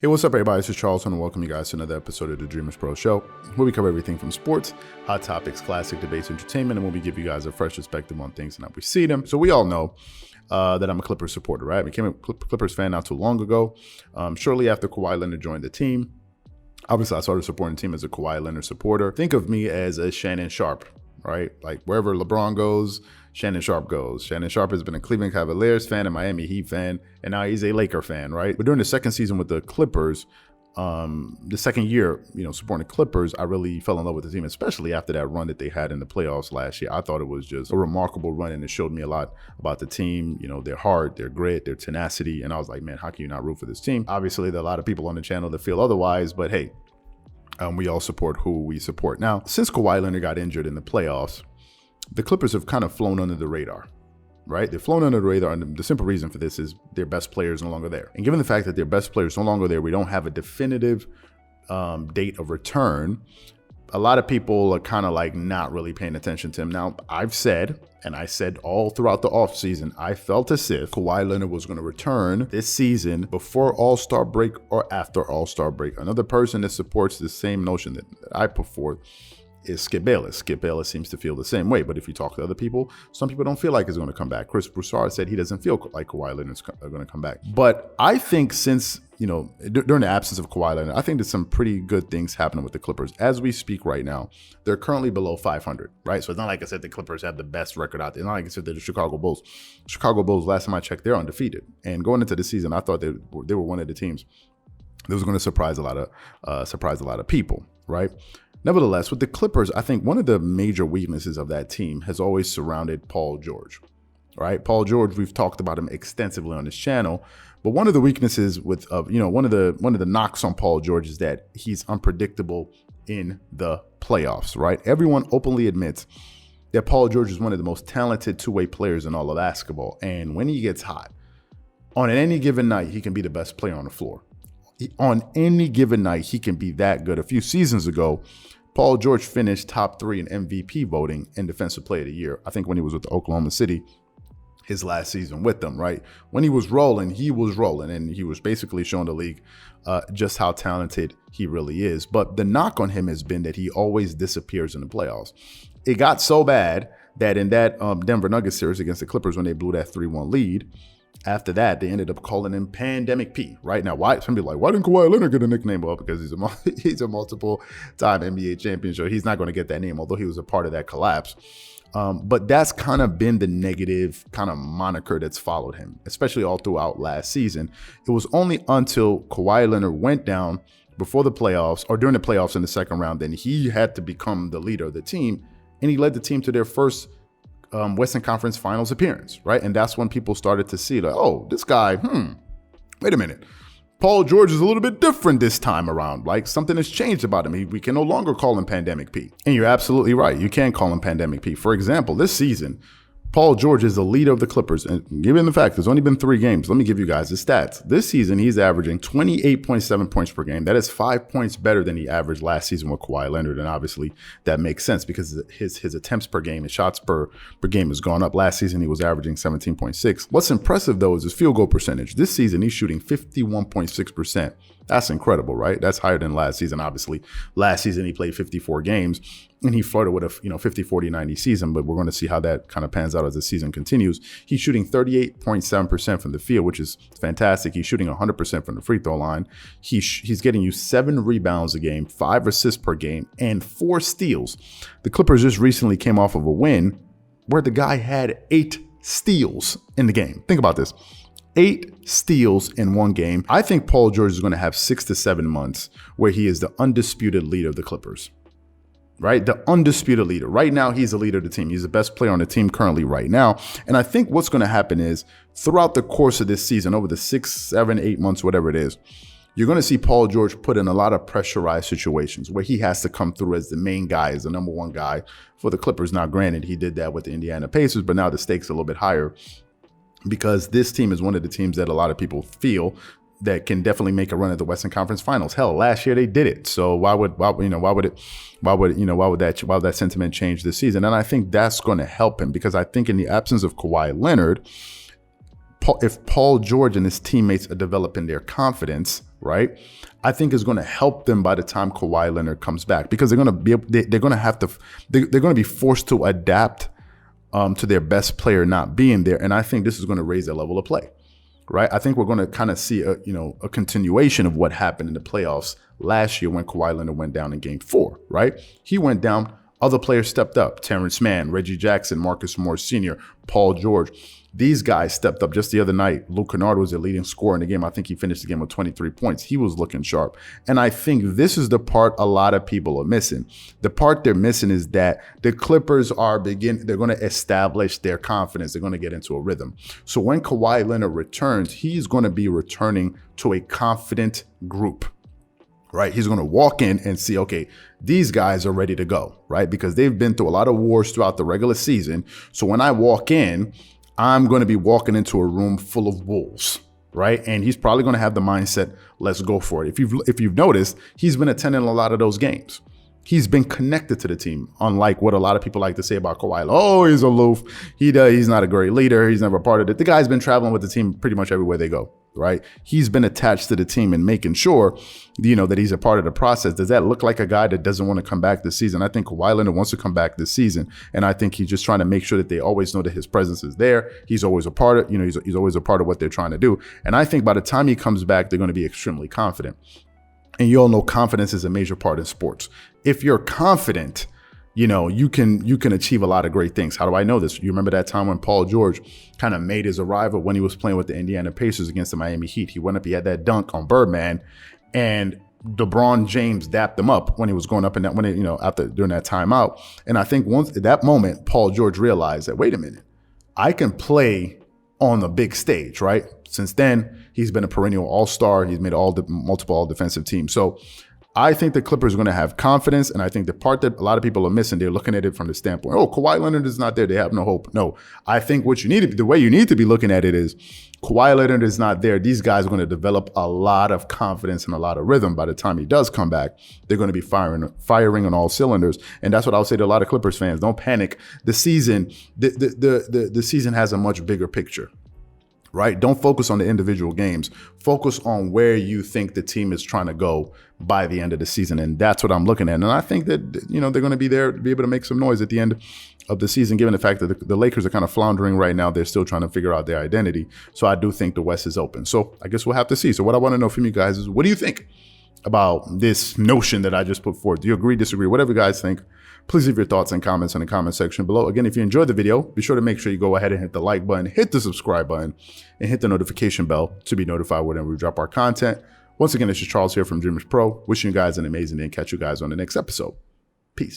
Hey, what's up, everybody? This is Charles, and welcome you guys to another episode of the Dreamerspro Show, where we cover everything from sports, hot topics, classic debates, entertainment, and where we give you guys a fresh perspective on things and how we see them. So we all know that I'm a Clippers supporter, right? I became a Clippers fan not too long ago, shortly after Kawhi Leonard joined the team. Obviously, I started supporting the team as a Kawhi Leonard supporter. Think of me as a Shannon Sharp, right? Like wherever LeBron goes, Shannon Sharp goes. Shannon Sharp has been a Cleveland Cavaliers fan, a Miami Heat fan, and now he's a Laker fan, right? But during the second season with the Clippers, the second year, supporting the Clippers, I really fell in love with the team, especially after that run that they had in the playoffs last year. I thought it was just a remarkable run, and it showed me a lot about the team, their heart, their grit, their tenacity. And I was like, man, how can you not root for this team? Obviously, there are a lot of people on the channel that feel otherwise, but hey, we all support who we support. Now, since Kawhi Leonard got injured in the playoffs, the Clippers have kind of flown under the radar, right? They've flown under the radar, and the simple reason for this is their best player is no longer there. And given the fact that their best player is no longer there, we don't have a definitive date of return. A lot of people are kind of like not really paying attention to him. Now, I've said, and I said all throughout the offseason, I felt as if Kawhi Leonard was going to return this season before All-Star break or after All-Star break. Another person that supports the same notion that I put forth is Skip Bayless. Skip Bayless seems to feel the same way, but if you talk to other people, some people don't feel like he's going to come back. Chris Broussard said he doesn't feel like Kawhi Leonard's going to come back. But I think since, during the absence of Kawhi Leonard, I think there's some pretty good things happening with the Clippers. As we speak right now, they're currently below 500, right? So it's not like I said the Clippers have the best record out there. It's not like I said they're the Chicago Bulls. Chicago Bulls, last time I checked, they're undefeated. And going into the season, I thought they were one of the teams that was going to surprise a lot of people, right? Nevertheless, with the Clippers, I think one of the major weaknesses of that team has always surrounded Paul George, right? Paul George, we've talked about him extensively on this channel, but one of the weaknesses one of the knocks on Paul George is that he's unpredictable in the playoffs, right? Everyone openly admits that Paul George is one of the most talented two-way players in all of basketball, and when he gets hot, on any given night, he can be the best player on the floor. On any given night, he can be that good. A few seasons ago, Paul George finished top 3 in MVP voting and Defensive Player of the Year. I think when he was with Oklahoma City, his last season with them, right? When he was rolling, and he was basically showing the league just how talented he really is. But the knock on him has been that he always disappears in the playoffs. It got so bad that in that Denver Nuggets series against the Clippers, when they blew that 3-1 lead, after that, they ended up calling him Pandemic P. Right now, some people are like, why didn't Kawhi Leonard get a nickname? Well, because he's a multiple-time NBA champion, so he's not going to get that name, although he was a part of that collapse. But that's kind of been the negative kind of moniker that's followed him, especially all throughout last season. It was only until Kawhi Leonard went down before the playoffs, or during the playoffs in the second round, then he had to become the leader of the team, and he led the team to their first Western Conference Finals appearance, right? And that's when people started to see, like, oh, this guy, wait a minute. Paul George is a little bit different this time around. Like, something has changed about him. We can no longer call him Pandemic P. And you're absolutely right. You can call him Pandemic P. For example, this season, Paul George is the leader of the Clippers. And given the fact there's only been 3 games, let me give you guys the stats. This season, he's averaging 28.7 points per game. That is 5 points better than he averaged last season with Kawhi Leonard. And obviously, that makes sense because his attempts per game, his shots per game has gone up. Last season, he was averaging 17.6. What's impressive, though, is his field goal percentage. This season, he's shooting 51.6%. That's incredible, right? That's higher than last season. Obviously, last season he played 54 games and he flirted with a 50-40-90 season, but we're going to see how that kind of pans out as the season continues. He's shooting 38.7% from the field, which is fantastic. He's shooting 100% from the free throw line. He's getting you 7 rebounds a game, 5 assists per game, and 4 steals. The Clippers just recently came off of a win where the guy had 8 steals in the game. Think about this. 8 steals in one game. I think Paul George is going to have 6 to 7 months where he is the undisputed leader of the Clippers, right? The undisputed leader. Right now, he's the leader of the team. He's the best player on the team currently right now. And I think what's going to happen is throughout the course of this season, over the 6, 7, 8 months, whatever it is, you're going to see Paul George put in a lot of pressurized situations where he has to come through as the main guy, as the number one guy for the Clippers. Now, granted, he did that with the Indiana Pacers, but now the stakes are a little bit higher, because this team is one of the teams that a lot of people feel that can definitely make a run at the Western Conference Finals. Hell, last year they did it. So why would that sentiment change this season? And I think that's going to help him, because I think in the absence of Kawhi Leonard, if Paul George and his teammates are developing their confidence, right? I think is going to help them by the time Kawhi Leonard comes back, because they're going to be forced to adapt to their best player not being there. And I think this is going to raise their level of play, right? I think we're going to kind of see a continuation of what happened in the playoffs last year when Kawhi Leonard went down in Game 4, right? He went down. Other players stepped up. Terrence Mann, Reggie Jackson, Marcus Morris Sr., Paul George. These guys stepped up. Just the other night, Luke Kennard was the leading scorer in the game. I think he finished the game with 23 points. He was looking sharp. And I think this is the part a lot of people are missing. The part they're missing is that the Clippers they're going to establish their confidence. They're going to get into a rhythm. So when Kawhi Leonard returns, he's going to be returning to a confident group. Right? He's going to walk in and see, okay, these guys are ready to go, right? Because they've been through a lot of wars throughout the regular season. So when I walk in, I'm going to be walking into a room full of wolves, right? And he's probably going to have the mindset, let's go for it. If you've noticed, he's been attending a lot of those games. He's been connected to the team, unlike what a lot of people like to say about Kawhi. Oh, he's aloof. He's not a great leader. He's never part of it. The guy's been traveling with the team pretty much everywhere they go, right? He's been attached to the team and making sure, that he's a part of the process. Does that look like a guy that doesn't want to come back this season? I think Kawhi Leonard wants to come back this season, and I think he's just trying to make sure that they always know that his presence is there. He's always a part of, he's always a part of what they're trying to do. And I think by the time he comes back, they're going to be extremely confident. And you all know confidence is a major part in sports. If you're confident, you can achieve a lot of great things. How do I know this? You remember that time when Paul George kind of made his arrival when he was playing with the Indiana Pacers against the Miami Heat. He went up, he had that dunk on Birdman, and LeBron James dapped him up when he was going up in that, during that timeout. And I think once at that moment, Paul George realized that, wait a minute, I can play on the big stage, right? Since then, he's been a perennial all-star. He's made multiple all-defensive teams. So I think the Clippers are going to have confidence, and I think the part that a lot of people are missing, they're looking at it from the standpoint, oh, Kawhi Leonard is not there, they have no hope. No, I think the way you need to be looking at it is Kawhi Leonard is not there. These guys are going to develop a lot of confidence and a lot of rhythm. By the time he does come back, they're going to be firing on all cylinders. And that's what I'll say to a lot of Clippers fans. Don't panic. The season has a much bigger picture. Right? Don't focus on the individual games. Focus on where you think the team is trying to go by the end of the season. And that's what I'm looking at. And I think that, they're going to be there to be able to make some noise at the end of the season, given the fact that the Lakers are kind of floundering right now. They're still trying to figure out their identity. So I do think the West is open. So I guess we'll have to see. So what I want to know from you guys is, what do you think about this notion that I just put forth? Do you agree, disagree, whatever you guys think? Please leave your thoughts and comments in the comment section below. Again, if you enjoyed the video, be sure to make sure you go ahead and hit the like button, hit the subscribe button, and hit the notification bell to be notified whenever we drop our content. Once again, this is Charles here from Dreamerspro. Wishing you guys an amazing day and catch you guys on the next episode.